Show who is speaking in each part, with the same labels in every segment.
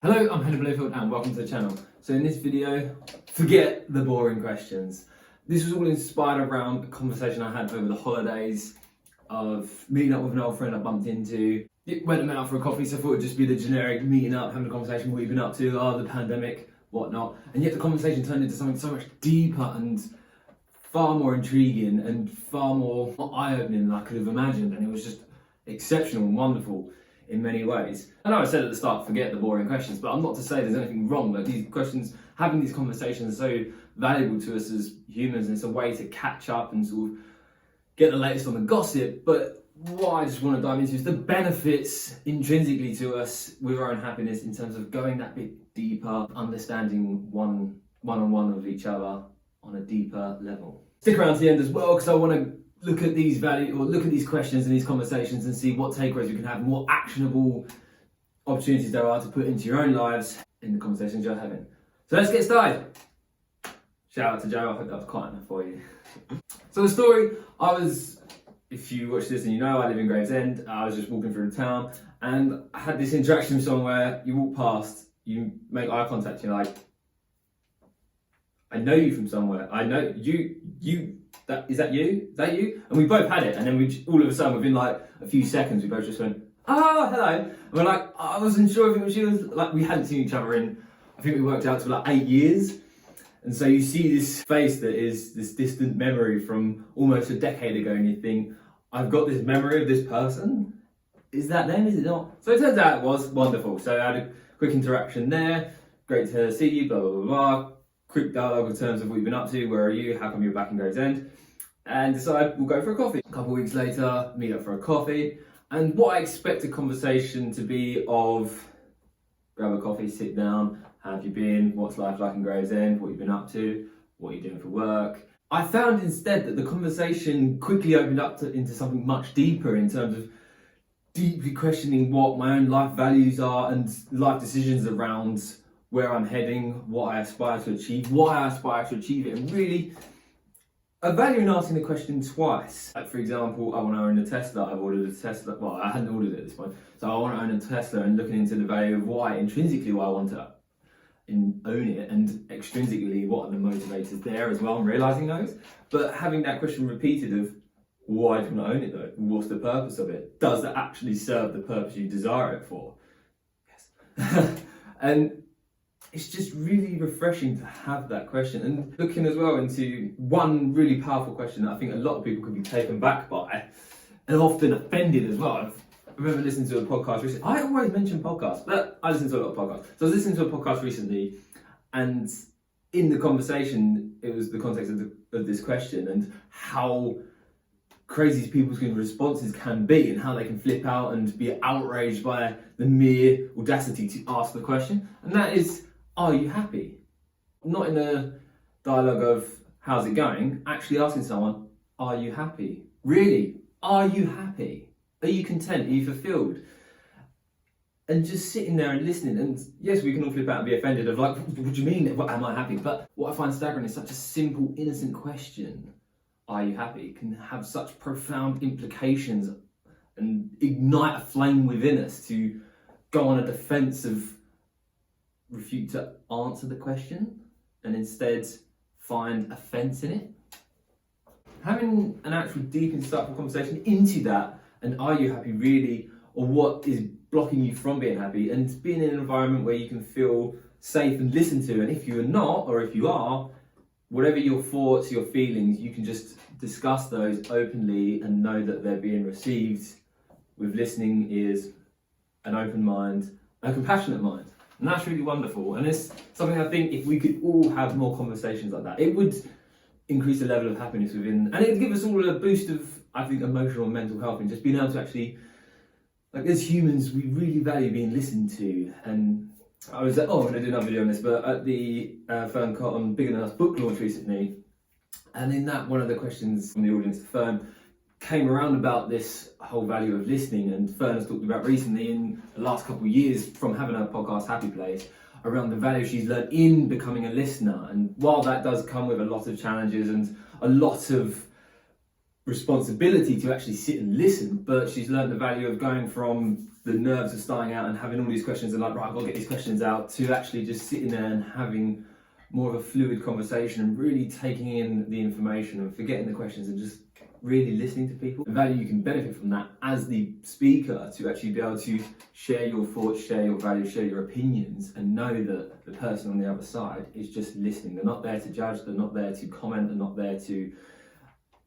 Speaker 1: Hello, I'm Henry Blowfield and welcome to the channel. So in this video, forget the boring questions. This was all inspired around a conversation I had over the holidays of meeting up with an old friend I bumped into. It went out for a coffee, so I thought it'd just be the generic meeting up, having a conversation, what you've been up to, the pandemic, whatnot. And yet the conversation turned into something so much deeper and far more intriguing and far more eye-opening than I could have imagined. And it was just exceptional and wonderful in many ways. I know I said at the start, forget the boring questions, but I'm not to say there's anything wrong. Like, these questions, having these conversations are so valuable to us as humans, and it's a way to catch up and sort of get the latest on the gossip. But what I just want to dive into is the benefits intrinsically to us with our own happiness in terms of going that bit deeper, understanding one-on-one of each other on a deeper level. Stick around to the end as well, because I want to look at these questions and these conversations and see what takeaways we can have and what actionable opportunities there are to put into your own lives in the conversations you're having. So let's get started. Shout out to Joe, I hope that was quite enough for you. So the story, if you watch this and you know, I live in Gravesend. I was just walking through the town and I had this interaction with someone where you walk past, you make eye contact, you're like, I know you from somewhere. I know you. Is that you? And we both had it, and then we all of a sudden, within like a few seconds, we both just went, "Oh, hello." And we're like, I wasn't sure if it was you. Like, we hadn't seen each other in, I think we worked out to like 8 years, and so you see this face that is this distant memory from almost a decade ago, and you think, I've got this memory of this person. Is that them? Is it not? So it turns out it was wonderful. So I had a quick interaction there. Great to see you. Blah blah blah blah. Quick dialogue in terms of what you've been up to, where are you, how come you're back in Gravesend, and decide we'll go for a coffee. A couple of weeks later, meet up for a coffee, and what I expect a conversation to be of, grab a coffee, sit down, how have you been, what's life like in Gravesend, what you've been up to, what you're doing for work. I found instead that the conversation quickly opened up into something much deeper in terms of deeply questioning what my own life values are and life decisions around where I'm heading, what I aspire to achieve, why I aspire to achieve it, and really a value in asking the question twice. Like, for example, I want to own a Tesla. I've ordered a Tesla. Well, I hadn't ordered it at this point. So I want to own a Tesla, and looking into the value of intrinsically why I want to own it, and extrinsically what are the motivators there as well, and realising those. But having that question repeated of, why do you want to own it though? What's the purpose of it? Does that actually serve the purpose you desire it for? Yes. And it's just really refreshing to have that question, and looking as well into one really powerful question that I think a lot of people can be taken back by and often offended as well. I remember listening to a podcast recently. I always mention podcasts, but I listen to a lot of podcasts. So I was listening to a podcast recently, and in the conversation, it was the context of this question and how crazy people's responses can be and how they can flip out and be outraged by the mere audacity to ask the question. And that is, are you happy? Not in a dialogue of how's it going, actually asking someone, are you happy? Really? Are you happy? Are you content? Are you fulfilled? And just sitting there and listening. And yes, we can all flip out and be offended of like, what do you mean? What, am I happy? But what I find staggering is such a simple, innocent question. Are you happy? Can have such profound implications and ignite a flame within us to go on a defense of refute to answer the question and instead find offense in it. Having an actual deep insightful conversation into that, and are you happy really, or what is blocking you from being happy, and being in an environment where you can feel safe and listened to, and if you are not, or if you are, whatever your thoughts, your feelings, you can just discuss those openly and know that they're being received with listening ears, an open mind, a compassionate mind. And that's really wonderful. And it's something I think if we could all have more conversations like that, it would increase the level of happiness within, and it'd give us all a boost of, I think, emotional and mental health, and just being able to actually, like, as humans, we really value being listened to. And I was I'm going to do another video on this, but at the Fern Cotton Big Enough book launch recently, and in that, one of the questions from the audience to Fern came around about this whole value of listening, and Fern has talked about recently in the last couple of years from having her podcast Happy Place around the value she's learned in becoming a listener. And while that does come with a lot of challenges and a lot of responsibility to actually sit and listen, but she's learned the value of going from the nerves of starting out and having all these questions and like, right, I've got to get these questions out, to actually just sitting there and having more of a fluid conversation and really taking in the information and forgetting the questions and just really listening to people. The value you can benefit from that as the speaker, to actually be able to share your thoughts, share your values, share your opinions, and know that the person on the other side is just listening. They're not there to judge, they're not there to comment, they're not there to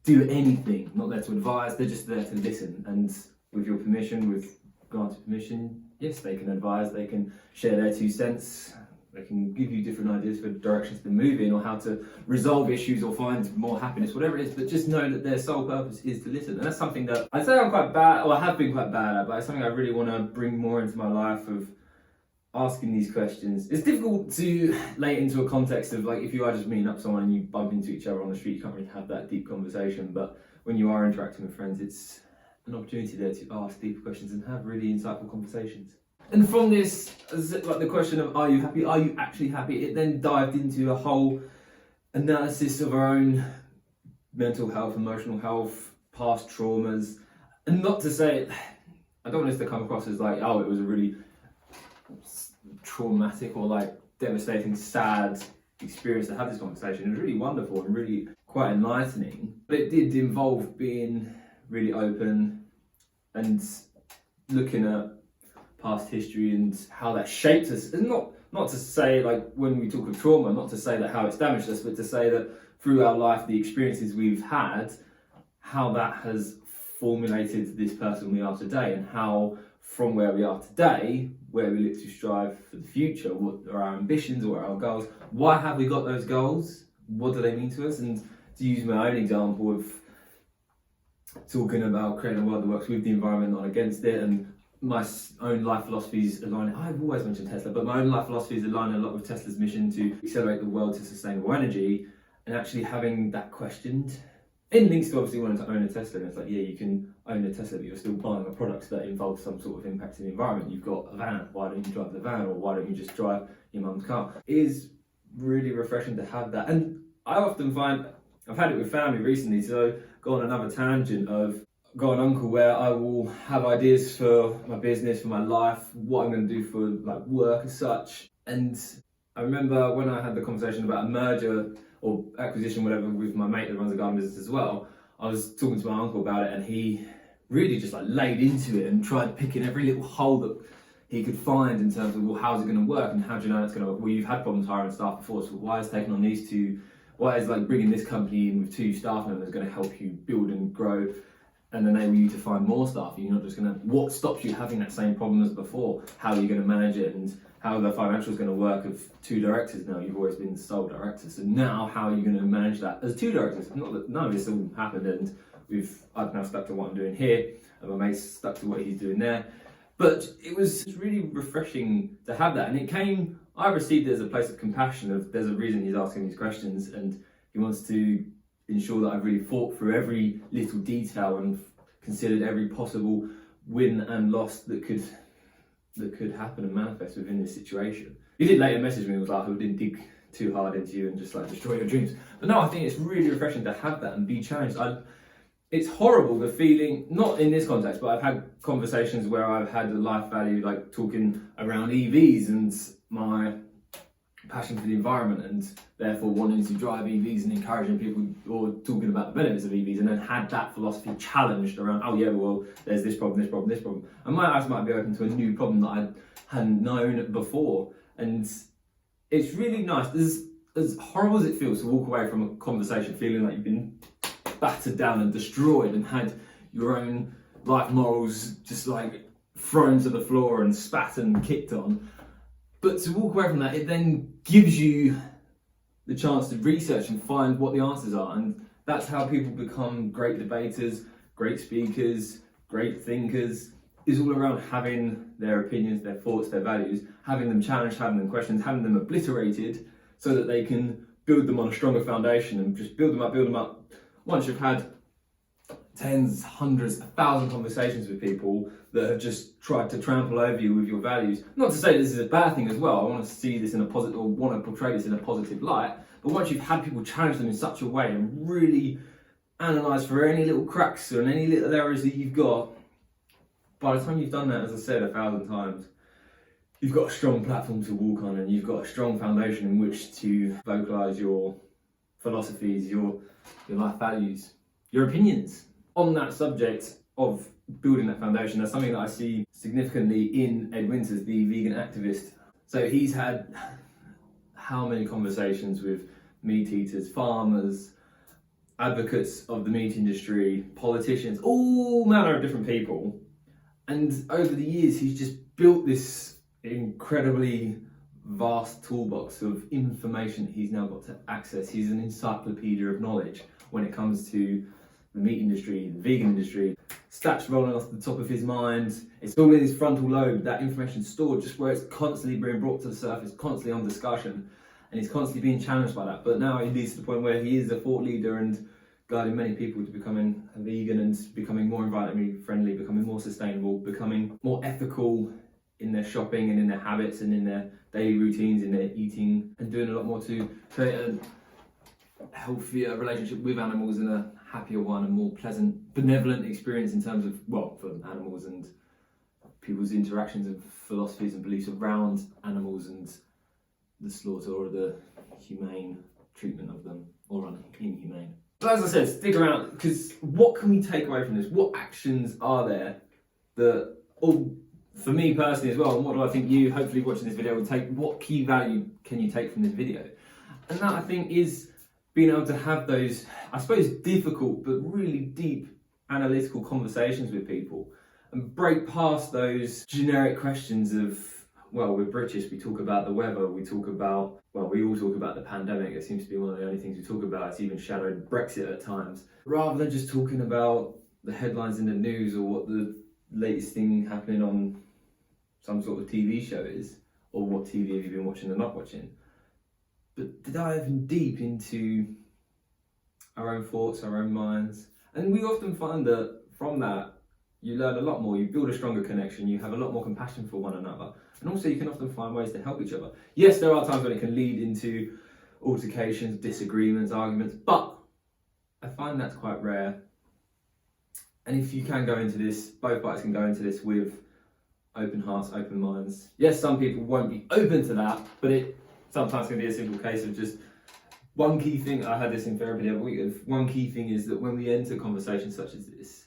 Speaker 1: do anything, not there to advise, they're just there to listen. And with your permission, with granted permission, yes, they can advise, they can share their 2 cents, they can give you different ideas for directions to move in or how to resolve issues or find more happiness, whatever it is, but just know that their sole purpose is to listen. And that's something that I'd say I'm quite bad, or I have been quite bad at, but it's something I really want to bring more into my life, of asking these questions. It's difficult to lay it into a context of like, if you are just meeting up with someone and you bump into each other on the street, you can't really have that deep conversation. But when you are interacting with friends, it's an opportunity there to ask deeper questions and have really insightful conversations. And from this, like the question of, are you happy? Are you actually happy? It then dived into a whole analysis of our own mental health, emotional health, past traumas. And not to say, I don't want this to come across as like, oh, it was a really traumatic or like devastating, sad experience to have this conversation. It was really wonderful and really quite enlightening. But it did involve being really open and looking at past history and how that shaped us. And not to say, like when we talk of trauma, not to say that how it's damaged us, but to say that through our life, the experiences we've had, how that has formulated this person we are today, and how from where we are today, where we look to strive for the future, what are our ambitions, what are our goals, why have we got those goals, what do they mean to us? And to use my own example of talking about creating a world that works with the environment, not against it, and my own life philosophies align. I've always mentioned Tesla, but my own life philosophies align a lot with Tesla's mission to accelerate the world to sustainable energy, and actually having that questioned. In links to obviously wanting to own a Tesla, and it's like, yeah, you can own a Tesla, but you're still buying a product that involves some sort of impact in the environment. You've got a van, why don't you drive the van, or why don't you just drive your mum's car? It is really refreshing to have that. And I often find, I've had it with family recently, so go on another tangent of got an uncle where I will have ideas for my business, for my life, what I'm going to do for like work as such. And I remember when I had the conversation about a merger or acquisition, whatever, with my mate that runs a garden business as well, I was talking to my uncle about it, and he really just like laid into it and tried picking every little hole that he could find in terms of, well, how's it going to work, and how do you know it's going to work? Well, you've had problems hiring staff before, so why is taking on these two, why is like bringing this company in with 2 staff members going to help you build and grow and enable you to find more staff? You're not just going to, what stops you having that same problem as before? How are you going to manage it, and how the financial is going to work of 2 directors now? You've always been the sole director, so now how are you going to manage that as 2 directors? Not that none of this all happened, and I've now stuck to what I'm doing here, and my mate's stuck to what he's doing there. But it was really refreshing to have that, and it came, I received it as a place of compassion, of there's a reason he's asking these questions, and he wants to ensure that I've really thought through every little detail and considered every possible win and loss that could happen and manifest within this situation. He did later message me and was like, I didn't dig too hard into you and just like destroy your dreams. But no, I think it's really refreshing to have that and be challenged. It's horrible, the feeling, not in this context, but I've had conversations where I've had a life value, like talking around EVs and my passion for the environment, and therefore wanting to drive EVs and encouraging people, or talking about the benefits of EVs, and then had that philosophy challenged around, oh yeah, well, there's this problem, this problem, this problem. And my eyes might be open to a new problem that I hadn't known before. And it's really nice. As horrible as it feels to walk away from a conversation feeling like you've been battered down and destroyed and had your own life morals just like thrown to the floor and spat and kicked on, but to walk away from that, it then gives you the chance to research and find what the answers are. And that's how people become great debaters, great speakers, great thinkers, is all around having their opinions, their thoughts, their values, having them challenged, having them questioned, having them obliterated, so that they can build them on a stronger foundation and just build them up. Once you've had tens, hundreds, 1,000 conversations with people that have just tried to trample over you with your values. Not to say this is a bad thing as well. I want to see this in a positive, or want to portray this in a positive light. But once you've had people challenge them in such a way and really analyse for any little cracks or any little errors that you've got, by the time you've done that, as I said 1,000 times, you've got a strong platform to walk on, and you've got a strong foundation in which to vocalise your philosophies, your life values, your opinions. On that subject of building that foundation, that's something that I see significantly in Ed Winters, the vegan activist. So he's had how many conversations with meat eaters, farmers, advocates of the meat industry, politicians, all manner of different people. And over the years, he's just built this incredibly vast toolbox of information that he's now got to access. He's an encyclopedia of knowledge when it comes to the meat industry, the vegan industry. Stats rolling off the top of his mind. It's all in his frontal lobe, that information stored just where it's constantly being brought to the surface, constantly on discussion, and he's constantly being challenged by that. But now he leads to the point where he is a thought leader and guiding many people to becoming a vegan and becoming more environmentally friendly, becoming more sustainable, becoming more ethical in their shopping and in their habits and in their daily routines, in their eating, and doing a lot more to create a healthier relationship with animals and a happier one, a more pleasant, benevolent experience in terms of, well, for animals and people's interactions and philosophies and beliefs around animals and the slaughter or the humane treatment of them, or inhumane. But as I said, stick around, because what can we take away from this? What actions are there that, for me personally as well, and what do I think you, hopefully watching this video, will take? What key value can you take from this video? And that, I think, is being able to have those, I suppose, difficult but really deep analytical conversations with people and break past those generic questions of, well, we're British, we talk about the weather, we talk about, well, we all talk about the pandemic. It seems to be one of the only things we talk about. It's even shadowed Brexit at times. Rather than just talking about the headlines in the news or what the latest thing happening on some sort of TV show is, or what TV have you been watching or not watching. But to dive deep into our own thoughts, our own minds. And we often find that from that, you learn a lot more, you build a stronger connection, you have a lot more compassion for one another. And also you can often find ways to help each other. Yes, there are times when it can lead into altercations, disagreements, arguments, but I find that's quite rare. And if you can go into this, both parties can go into this with open hearts, open minds. Yes, some people won't be open to that, but it sometimes can be a simple case of just one key thing. I had this in therapy the other week. One key thing is that when we enter conversations such as this,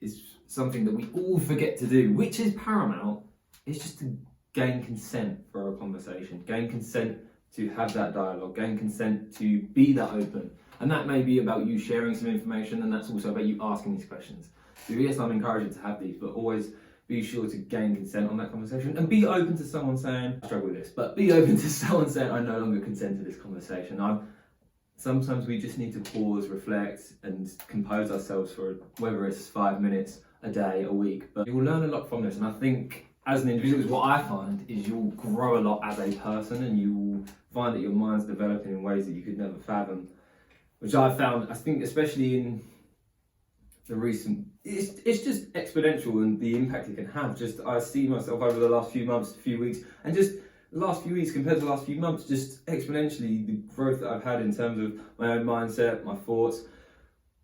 Speaker 1: is something that we all forget to do, which is paramount, is just to gain consent for a conversation, gain consent to have that dialogue, gain consent to be that open. And that may be about you sharing some information, and that's also about you asking these questions. So yes, I'm encouraging to have these, but always be sure to gain consent on that conversation, and be open to someone saying, I struggle with this, but be open to someone saying, I no longer consent to this conversation. Sometimes we just need to pause, reflect, and compose ourselves for whether it's 5 minutes, a day, a week. But you'll learn a lot from this, and I think as an individual, what I find is you'll grow a lot as a person, and you'll find that your mind's developing in ways that you could never fathom, which I've found, I think, especially in the recent, it's just exponential, and the impact it can have. Just, I see myself over the last few months, few weeks, and just the last few weeks compared to the last few months, just exponentially the growth that I've had in terms of my own mindset, my thoughts,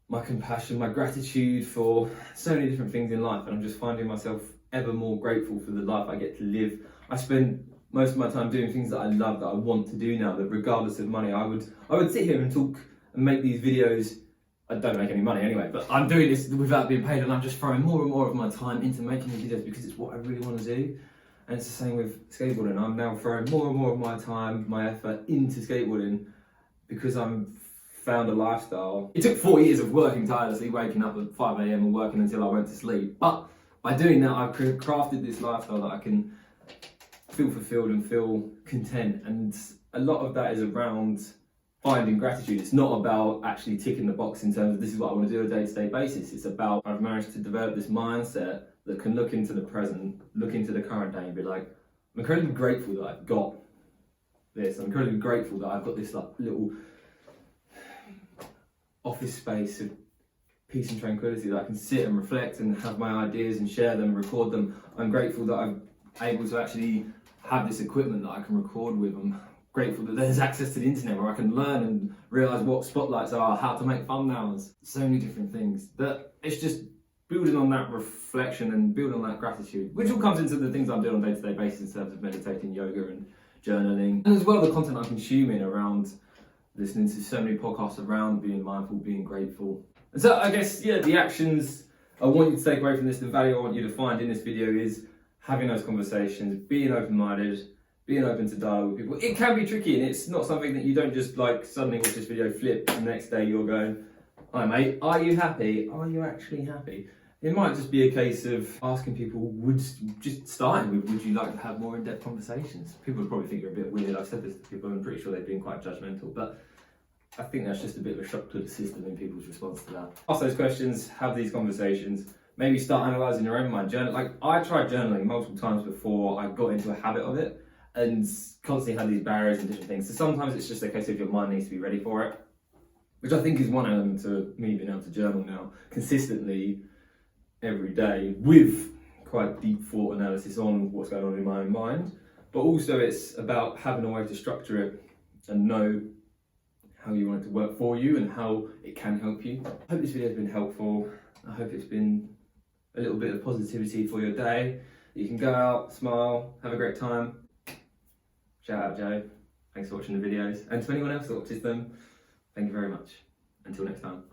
Speaker 1: my compassion, my gratitude for so many different things in life. And I'm just finding myself ever more grateful for the life I get to live. I spend most of my time doing things that I love, that I want to do now, that regardless of money, I would sit here and talk and make these videos. I don't make any money anyway, but I'm doing this without being paid, and I'm just throwing more and more of my time into making these videos because it's what I really want to do. And it's the same with skateboarding. I'm now throwing more and more of my time, my effort into skateboarding because I'm found a lifestyle. It took 4 years of working tirelessly, waking up at 5 a.m. and working until I went to sleep. But by doing that, I've crafted this lifestyle that I can feel fulfilled and feel content. And a lot of that is around finding gratitude. It's not about actually ticking the box in terms of this is what I want to do on a day-to-day basis. It's about, I've managed to develop this mindset that can look into the present, look into the current day and be like, I'm incredibly grateful that I've got this. I'm incredibly grateful that I've got this like little office space of peace and tranquility that I can sit and reflect and have my ideas and share them, record them. I'm grateful that I'm able to actually have this equipment that I can record with. I'm grateful that there's access to the internet where I can learn and realise what spotlights are, how to make thumbnails, so many different things. That it's just building on that reflection and building on that gratitude, which all comes into the things I'm doing on a day-to-day basis in terms of meditating, yoga and journaling, and as well the content I'm consuming around listening to so many podcasts around being mindful, being grateful. And so I guess, yeah, the actions I want you to take away from this, the value I want you to find in this video is having those conversations, being open-minded, being open to dialogue with people. It can be tricky, and it's not something that you don't just like suddenly watch this video, flip, and the next day you're going, hi mate, are you happy? Are you actually happy? It might just be a case of asking people, starting with, would you like to have more in-depth conversations? People would probably think you're a bit weird. I've said this to people, I'm pretty sure they've been quite judgmental, but I think that's just a bit of a shock to the system in people's response to that. Ask those questions, have these conversations, maybe start analysing your own mind. Like, I tried journaling multiple times before I got into a habit of it, and constantly had these barriers and different things. So sometimes it's just a case of your mind needs to be ready for it, which I think is one element to me being able to journal now consistently every day with quite deep thought analysis on what's going on in my own mind. But also it's about having a way to structure it and know how you want it to work for you and how it can help you. I hope this video has been helpful. I hope it's been a little bit of positivity for your day. You can go out, smile, have a great time. Shout out Joe. Thanks for watching the videos. And to anyone else that watches them, thank you very much. Until next time.